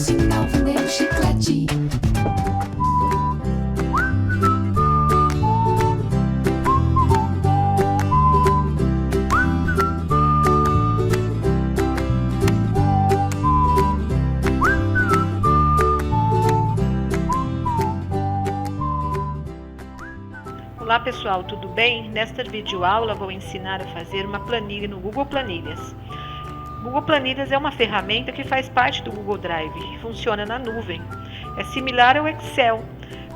sinal, vendendo chiclete. Olá pessoal, tudo bem? Nesta videoaula vou ensinar a fazer uma planilha no Google Planilhas. Google Planilhas é uma ferramenta que faz parte do Google Drive e funciona na nuvem. É similar ao Excel,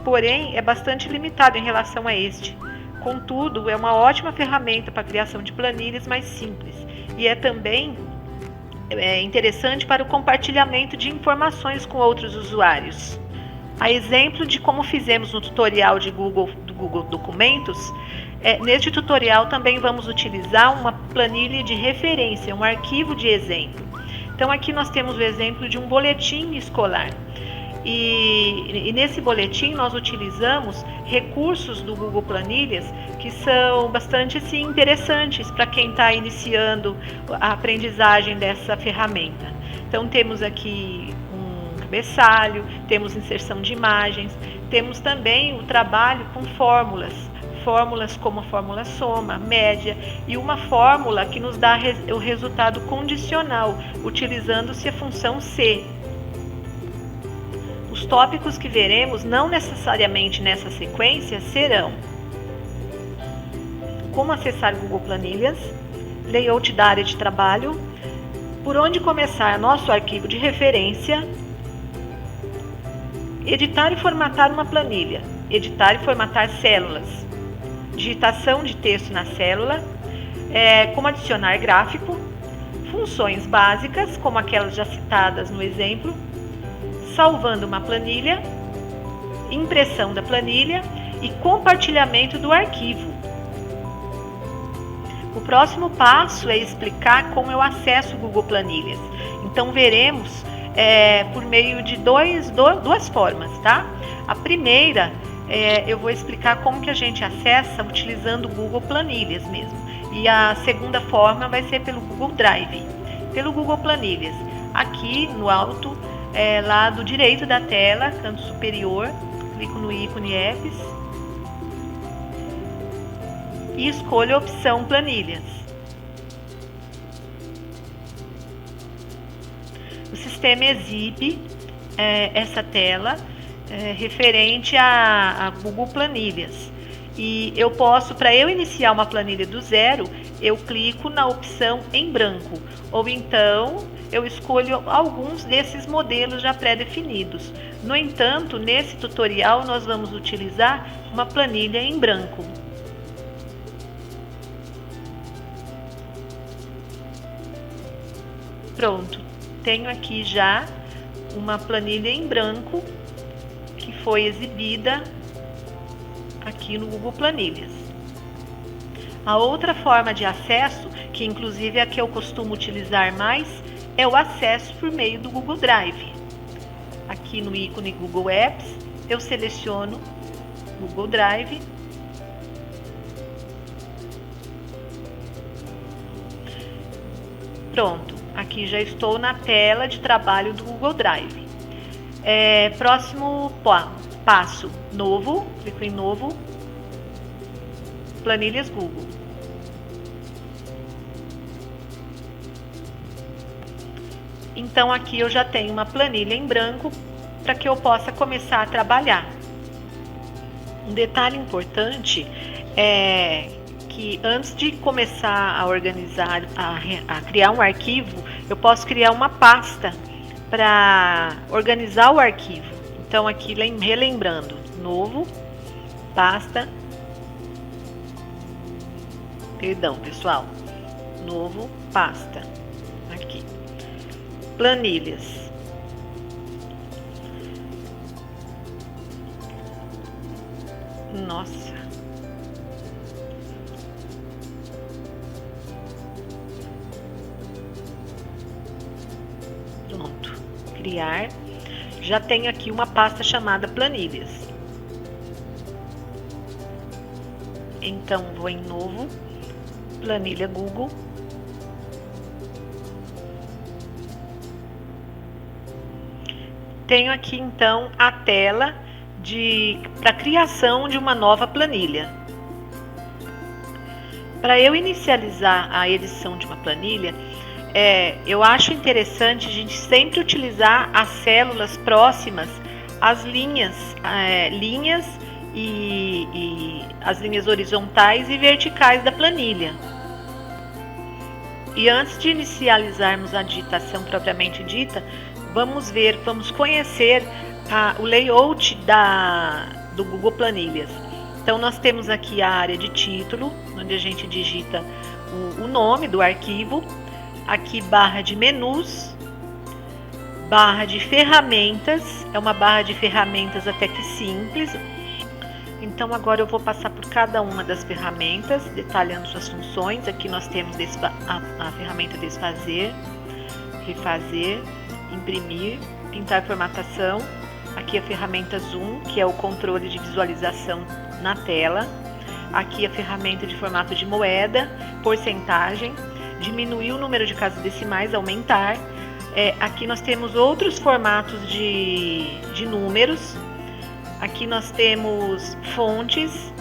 porém é bastante limitado em relação a este. Contudo, é uma ótima ferramenta para a criação de planilhas mais simples e é também interessante para o compartilhamento de informações com outros usuários. A exemplo de como fizemos no tutorial do Google Documentos, neste tutorial também vamos utilizar uma planilha de referência, um arquivo de exemplo. Então aqui nós temos o exemplo de um boletim escolar. E nesse boletim nós utilizamos recursos do Google Planilhas que são bastante interessantes para quem está iniciando a aprendizagem dessa ferramenta. Então temos aqui cabeçalho, temos inserção de imagens, temos também o trabalho com fórmulas como a fórmula soma, média e uma fórmula que nos dá o resultado condicional, utilizando-se a função se. Os tópicos que veremos, não necessariamente nessa sequência, serão como acessar o Google Planilhas, layout da área de trabalho, por onde começar nosso arquivo de referência, editar e formatar uma planilha, editar e formatar células, digitação de texto na célula, como adicionar gráfico, funções básicas, como aquelas já citadas no exemplo, salvando uma planilha, impressão da planilha e compartilhamento do arquivo. O próximo passo é explicar como eu acesso o Google Planilhas. Então veremos por meio de duas formas, tá? A primeira, eu vou explicar como que a gente acessa utilizando o Google Planilhas mesmo. E a segunda forma vai ser pelo Google Drive, pelo Google Planilhas. Aqui no alto, lado direito da tela, canto superior, clico no ícone Apps e escolho a opção Planilhas. O sistema exibe essa tela referente a Google Planilhas. E eu posso, para eu iniciar uma planilha do zero, eu clico na opção em branco. Ou então, eu escolho alguns desses modelos já pré-definidos. No entanto, nesse tutorial, nós vamos utilizar uma planilha em branco. Pronto. Tenho aqui já uma planilha em branco que foi exibida aqui no Google Planilhas. A outra forma de acesso, que inclusive é a que eu costumo utilizar mais, é o acesso por meio do Google Drive. Aqui no ícone Google Apps, eu seleciono Google Drive. Pronto. Aqui já estou na tela de trabalho do Google Drive. Próximo passo, novo, clico em novo, planilhas Google. Então aqui eu já tenho uma planilha em branco para que eu possa começar a trabalhar. Um detalhe importante é que antes de começar a organizar, a criar um arquivo, eu posso criar uma pasta para organizar o arquivo. Então aqui relembrando, novo, pasta, perdão pessoal, novo, pasta, aqui, planilhas. Nossa. Pronto, criar. Já tenho aqui uma pasta chamada planilhas. Então vou em novo, planilha Google. Tenho aqui então a tela para criação de uma nova planilha. Para eu inicializar a edição de uma planilha, eu acho interessante a gente sempre utilizar as células próximas às linhas e as linhas horizontais e verticais da planilha. E antes de inicializarmos a digitação propriamente dita, vamos conhecer o layout do Google Planilhas. Então nós temos aqui a área de título, onde a gente digita o nome do arquivo, aqui barra de menus, barra de ferramentas, é uma barra de ferramentas até que simples. Então agora eu vou passar por cada uma das ferramentas, detalhando suas funções. Aqui nós temos a ferramenta desfazer, refazer, imprimir, pintar formatação. Aqui a ferramenta zoom, que é o controle de visualização na tela. Aqui a ferramenta de formato de moeda, porcentagem, diminuir o número de casas decimais, aumentar. Aqui nós temos outros formatos de números. Aqui nós temos fontes,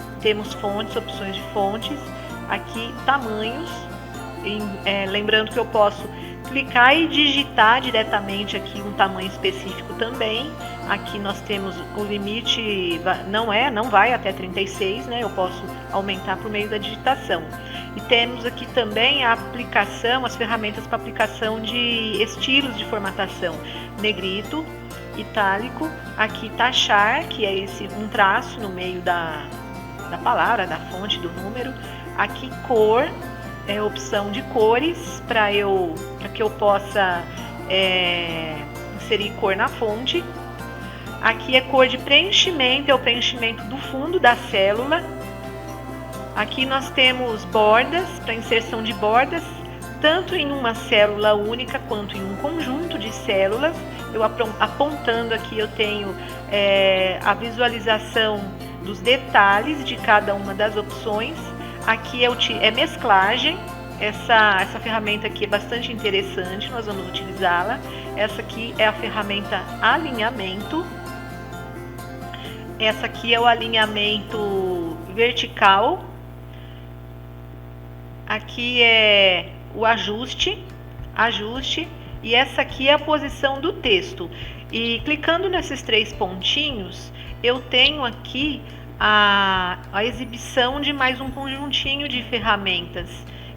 opções de fontes. Aqui tamanhos, lembrando que eu posso clicar e digitar diretamente aqui um tamanho específico também. Aqui nós temos o limite, não vai até 36, né? Eu posso aumentar por meio da digitação. E temos aqui também a aplicação, as ferramentas para aplicação de estilos de formatação: negrito, itálico, aqui taxar, que é um traço no meio da palavra, da fonte, do número. Aqui cor, opção de cores, para que eu possa inserir cor na fonte. Aqui é cor de preenchimento, é o preenchimento do fundo da célula. Aqui nós temos bordas, para inserção de bordas, tanto em uma célula única quanto em um conjunto de células. Eu apontando aqui, eu tenho a visualização dos detalhes de cada uma das opções. Aqui é mesclagem. Essa ferramenta aqui é bastante interessante, nós vamos utilizá-la. Essa aqui é a ferramenta alinhamento. Essa aqui é o alinhamento vertical. Aqui é o ajuste, e essa aqui é a posição do texto. E clicando nesses 3 pontinhos, eu tenho aqui a exibição de mais um conjuntinho de ferramentas,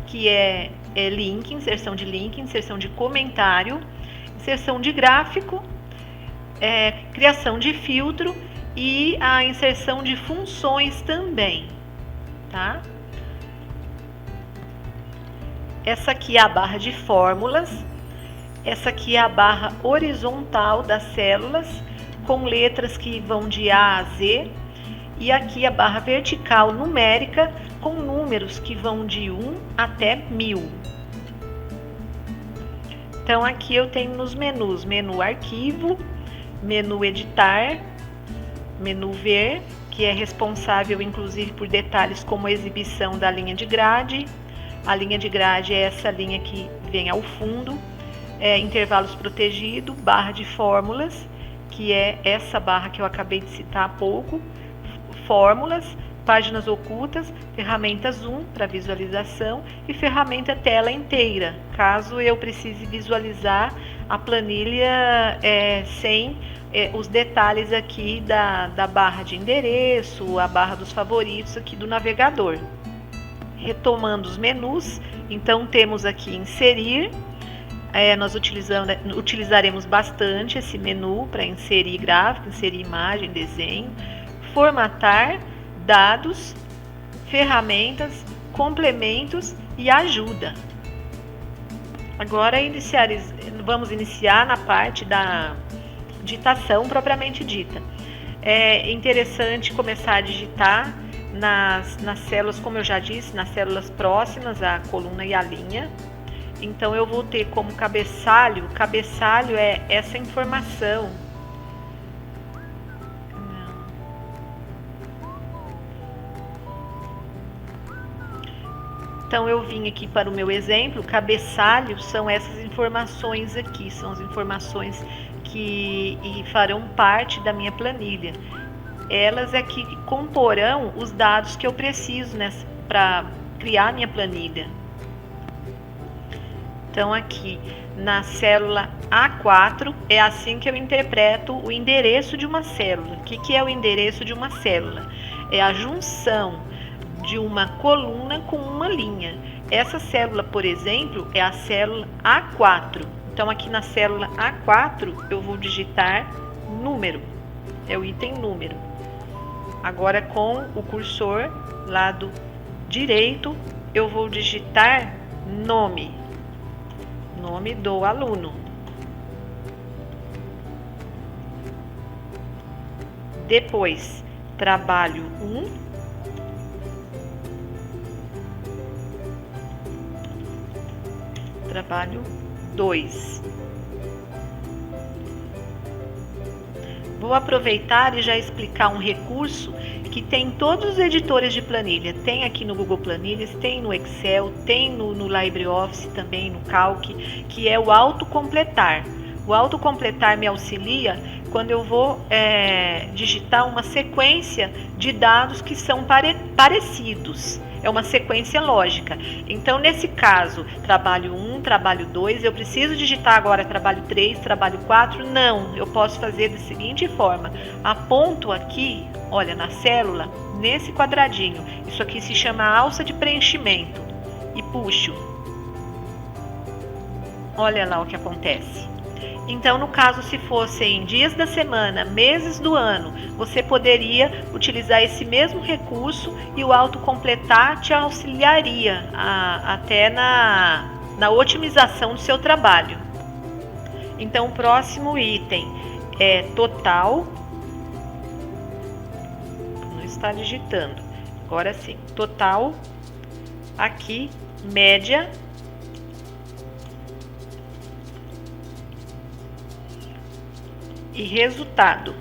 que é link, inserção de comentário, inserção de gráfico, criação de filtro e a inserção de funções também, tá? Essa aqui é a barra de fórmulas, essa aqui é a barra horizontal das células, com letras que vão de A a Z, e aqui a barra vertical numérica, com números que vão de 1 até 1000. Então aqui eu tenho nos menus, menu arquivo, menu editar, menu ver, que é responsável inclusive por detalhes como a exibição da linha de grade. A linha de grade é essa linha que vem ao fundo, intervalos protegidos, barra de fórmulas, que é essa barra que eu acabei de citar há pouco, fórmulas, páginas ocultas, ferramenta zoom para visualização e ferramenta tela inteira, caso eu precise visualizar a planilha sem os detalhes aqui da barra de endereço, a barra dos favoritos aqui do navegador. Retomando os menus, então temos aqui inserir, nós utilizaremos bastante esse menu para inserir gráfico, inserir imagem, desenho, formatar, dados, ferramentas, complementos e ajuda. Agora vamos iniciar na parte da digitação propriamente dita. É interessante começar a digitar nas células, como eu já disse, nas células próximas à coluna e à linha. Então eu vou ter como cabeçalho é essa informação. Então eu vim aqui para o meu exemplo, cabeçalho são essas informações aqui, são as informações e farão parte da minha planilha. Elas é que comporão os dados que eu preciso para criar minha planilha. Então aqui na célula A4 é assim que eu interpreto o endereço de uma célula. O que é o endereço de uma célula? É a junção de uma coluna com uma linha. Essa célula, por exemplo, é a célula A4. Então aqui na célula A4 eu vou digitar número, é o item número. Agora com o cursor lado direito eu vou digitar nome do aluno. Depois, trabalho 1. Trabalho 2. Vou aproveitar e já explicar um recurso que tem em todos os editores de planilha. Tem aqui no Google Planilhas, tem no Excel, tem no LibreOffice também, no Calc, que é o autocompletar. O autocompletar me auxilia quando eu vou digitar uma sequência de dados que são parecidos. É uma sequência lógica. Então, nesse caso, trabalho 1, trabalho 2, eu preciso digitar agora trabalho 3, trabalho 4? Não, eu posso fazer da seguinte forma. Aponto aqui, olha, na célula, nesse quadradinho. Isso aqui se chama alça de preenchimento. E puxo. Olha lá o que acontece. Então, no caso, se fossem dias da semana, meses do ano, você poderia utilizar esse mesmo recurso e o autocompletar te auxiliaria até na otimização do seu trabalho. Então, o próximo item é total. Não está digitando. Agora sim, total. Aqui, média. E resultado.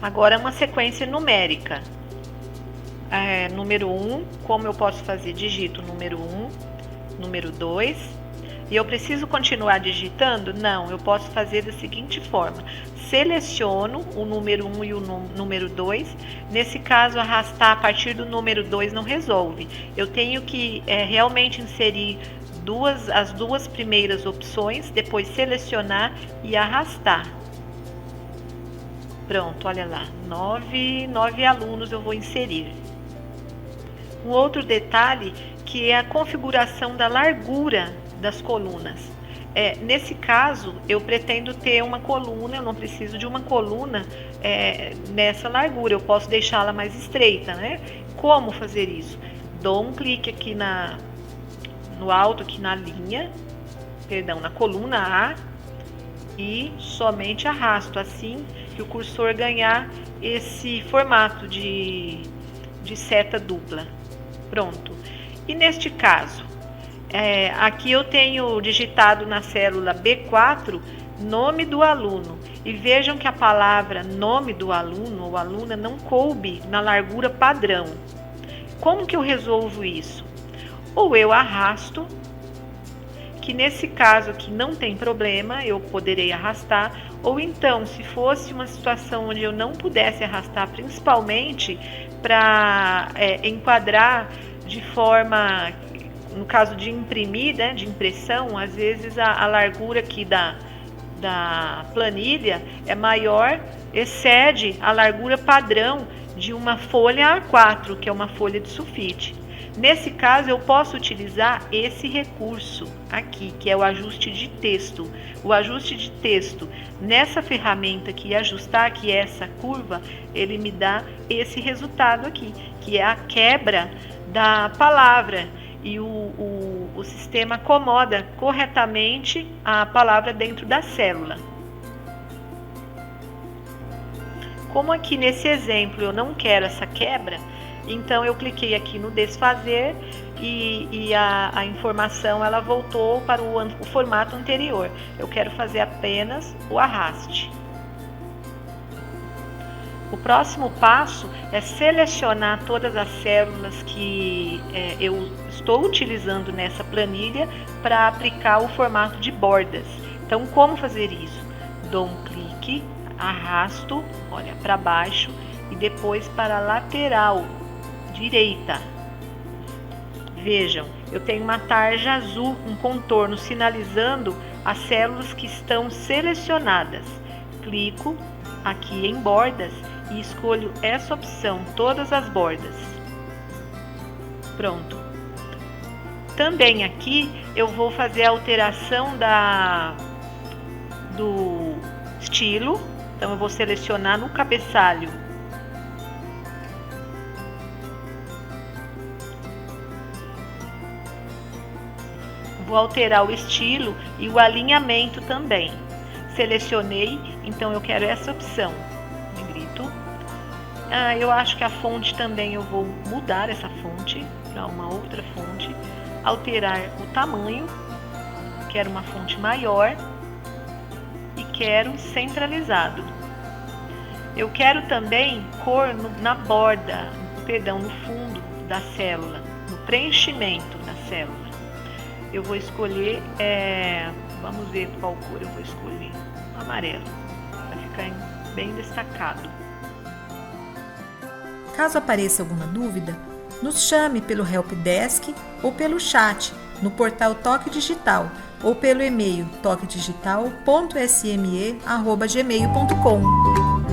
Agora uma sequência numérica. Número 1, como eu posso fazer? Digito número 1, número 2. E eu preciso continuar digitando? Não, eu posso fazer da seguinte forma. Seleciono o número 1 e o número 2. Nesse caso, arrastar a partir do número 2 não resolve. Eu tenho que realmente inserir as duas primeiras opções, depois selecionar e arrastar. Pronto, olha lá, 9 alunos eu vou inserir. Um outro detalhe que é a configuração da largura das colunas. Nesse caso, eu pretendo ter uma coluna, eu não preciso de uma coluna nessa largura, eu posso deixá-la mais estreita, né? Como fazer isso? Dou um clique aqui no alto, aqui na linha, na coluna A, e somente arrasto, assim que o cursor ganhar esse formato de seta dupla. Pronto. E neste caso, aqui eu tenho digitado na célula B4 nome do aluno, e vejam que a palavra nome do aluno ou aluna não coube na largura padrão. Como que eu resolvo isso? Ou eu arrasto, que nesse caso aqui não tem problema, eu poderei arrastar, ou então, se fosse uma situação onde eu não pudesse arrastar, principalmente para enquadrar de forma, no caso de imprimir, né, de impressão, às vezes a largura aqui da planilha é maior, excede a largura padrão de uma folha A4, que é uma folha de sulfite. Nesse caso, eu posso utilizar esse recurso aqui, que é o ajuste de texto. O ajuste de texto, nessa ferramenta aqui, ajustar aqui essa curva, ele me dá esse resultado aqui, que é a quebra da palavra. E o sistema acomoda corretamente a palavra dentro da célula. Como aqui nesse exemplo eu não quero essa quebra, então eu cliquei aqui no desfazer e a informação ela voltou para o formato anterior. Eu quero fazer apenas o arraste. O próximo passo é selecionar todas as células que eu estou utilizando nessa planilha para aplicar o formato de bordas. Então, como fazer isso? Dou um clique, arrasto, olha, para baixo e depois para a lateral direita. Vejam, eu tenho uma tarja azul, um contorno sinalizando as células que estão selecionadas. Clico aqui em bordas e escolho essa opção, todas as bordas. Pronto. Também aqui eu vou fazer a alteração do estilo. Então eu vou selecionar no cabeçalho vou alterar o estilo e o alinhamento também. Selecionei, então eu quero essa opção, negrito. Eu acho que a fonte também eu vou mudar essa fonte para uma outra fonte, alterar o tamanho, quero uma fonte maior e quero centralizado. Eu quero também cor na borda, no fundo da célula, no preenchimento da célula. Eu vou escolher, vamos ver qual cor eu vou escolher, amarelo, para ficar bem destacado. Caso apareça alguma dúvida, nos chame pelo helpdesk ou pelo chat no portal Toque Digital ou pelo e-mail toquedigital.sme@gmail.com.